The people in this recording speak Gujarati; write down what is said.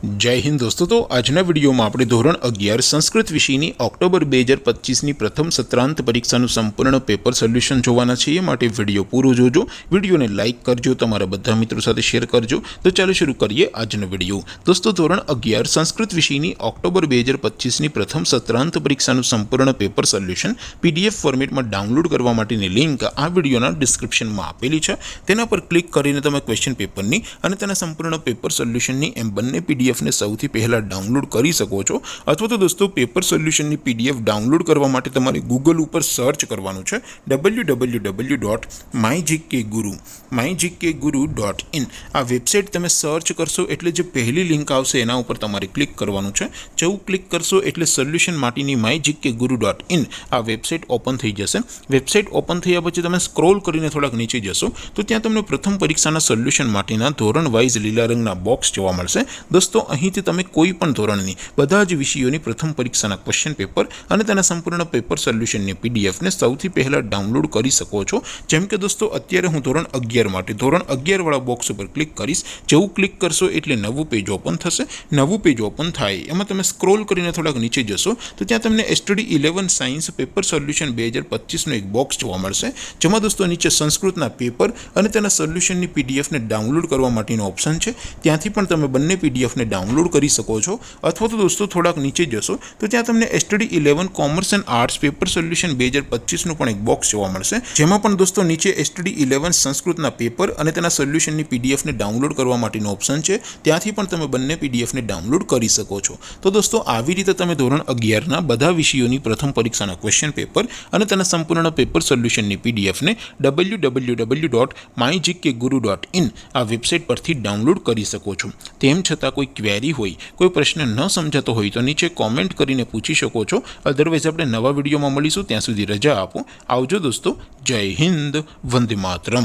जय हिंद दोस्तों। तो आजना विडियो में આપણે ધોરણ 11 સંસ્કૃત વિષયની ઓક્ટોબર 2025 ની પ્રથમ સત્રાંત પરીક્ષાનું સંપૂર્ણ પેપર સોલ્યુશન જોવાના છીએ। માટે વિડિયો પૂરો જોજો, વિડિયોને લાઈક કરજો, તમારા બધા મિત્રો સાથે શેર કરજો। તો ચાલો શરૂ કરીએ આજનો વિડિયો। દોસ્તો ધોરણ 11 સંસ્કૃત વિષયની ઓક્ટોબર 2025 ની પ્રથમ સત્રાંત પરીક્ષાનું સંપૂર્ણ પેપર સોલ્યુશન પીડીએફ ફોર્મેટમાં ડાઉનલોડ કરવા માટેની લિંક આ વિડિયોના ડિસ્ક્રિપ્શનમાં આપેલી છે। તેના પર ક્લિક કરીને તમે ક્વેશ્ચન પેપરની અને તેના સંપૂર્ણ પેપર સોલ્યુશનની એમ બંને પીડીએફ ने સૌથી પહેલા ડાઉનલોડ કરી શકો છો। અથવા તો દોસ્તો પેપર સોલ્યુશનની પીડીએફ ડાઉનલોડ કરવા માટે તમારે ગૂગલ ઉપર સર્ચ કરવાનું છે www.mygkguru.in। આ વેબસાઇટ તમે સર્ચ કરશો એટલે જે પહેલી લિંક આવશે એના ઉપર તમારે ક્લિક કરવાનું છે। જેવું ક્લિક કરશો એટલે સોલ્યુશન માટેની mygkguru.in આ વેબસાઇટ ઓપન થઈ જશે। વેબસાઇટ ઓપન થયા પછી તમે સ્ક્રોલ કરીને થોડાક નીચે જશો તો ત્યાં તમને પ્રથમ પરીક્ષાના સોલ્યુશન માટેના ધોરણ વાઇઝ લીલા રંગના બોક્સ જોવા મળશે। દોસ્તો અહીંથી તમે કોઈ પણ ધોરણની બધા જ વિષયોની પ્રથમ પરીક્ષાના ક્વેશ્ચન પેપર અને તેના સંપૂર્ણ પેપર સોલ્યુશનની પીડીએફને સૌથી પહેલા ડાઉનલોડ કરી શકો છો। જેમ કે દોસ્તો અત્યારે હું ધોરણ 11 માટે ધોરણ 11 વાળા બોક્સ ઉપર ક્લિક કરીશ। જેવું ક્લિક કરશો એટલે નવું પેજ ઓપન થશે। નવું પેજ ઓપન થાય એમાં તમે સ્ક્રોલ કરીને થોડાક નીચે જશો તો ત્યાં તમને સ્ટડી 11 સાયન્સ પેપર સોલ્યુશન 2025 નો એક બોક્સ જોવા મળશે। જેમાં દોસ્તો નીચે સંસ્કૃતના પેપર અને તેના સોલ્યુશનની પીડીએફને ડાઉનલોડ કરવા માટેનો ઓપ્શન છે। ત્યાંથી પણ તમે બંને પીડીએફને ડાઉનલોડ કરી શકો છો। અથવા તો દોસ્તો થોડાક નીચે જશો તો ત્યાં તમને study 11 commerce and arts paper solution 2025 નું પણ એક બોક્સ જોવા મળશે। જેમાં પણ દોસ્તો નીચે સ્ટડી 11 સંસ્કૃતના પેપર અને તેના સોલ્યુશનની પીડીએફને ડાઉનલોડ કરવા માટેનો ઓપ્શન છે। ત્યાંથી પણ તમે બંને પીડીએફને ડાઉનલોડ કરી શકો છો। તો દોસ્તો આવી રીતે તમે ધોરણ 11 ના બધા વિષયોની પ્રથમ પરીક્ષાના ક્વેશ્ચન પેપર અને તેના સંપૂર્ણ પેપર સોલ્યુશનની પીડીએફને www.mygkguru.in આ વેબસાઇટ પરથી ડાઉનલોડ કરી શકો છો। તેમ છતાં કોઈ ક્વેરી હોય, કોઈ પ્રશ્ન ન સમજાતો હોય તો નીચે કોમેન્ટ કરીને પૂછી શકો છો। અધરવાઇઝ આપણે નવા વિડીયોમાં મળીશું, ત્યાં સુધી રજા આપો। આવજો દોસ્તો। જય હિન્દ, વંદે માતરમ।